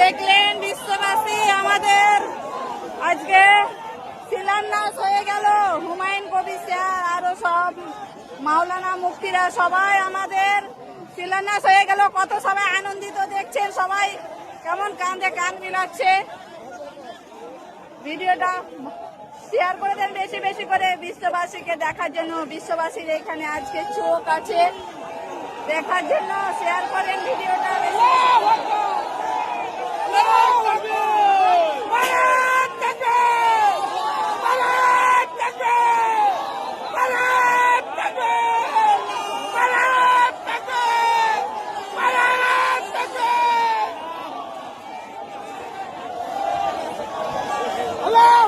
দেখলেন বিশ্ববাসী আমাদের আজকে শিলান্যাস হয়ে গেল। হুমায়ুন কবির স্যার আরো সব মাওলানা মুফতিরা সবাই আমাদের শিলান্যাস হয়ে গেল। কত সবাই আনন্দিত দেখছেন, সবাই কেমন কান্দে কান মিলাচ্ছে। ভিডিওটা শেয়ার করে দেন বেশি বেশি করে বিশ্ববাসীকে দেখার জন্য। বিশ্ববাসীর এখানে আজকে চোখ আছে দেখার জন্য। শেয়ার করেন ভিডিওটা। Allah!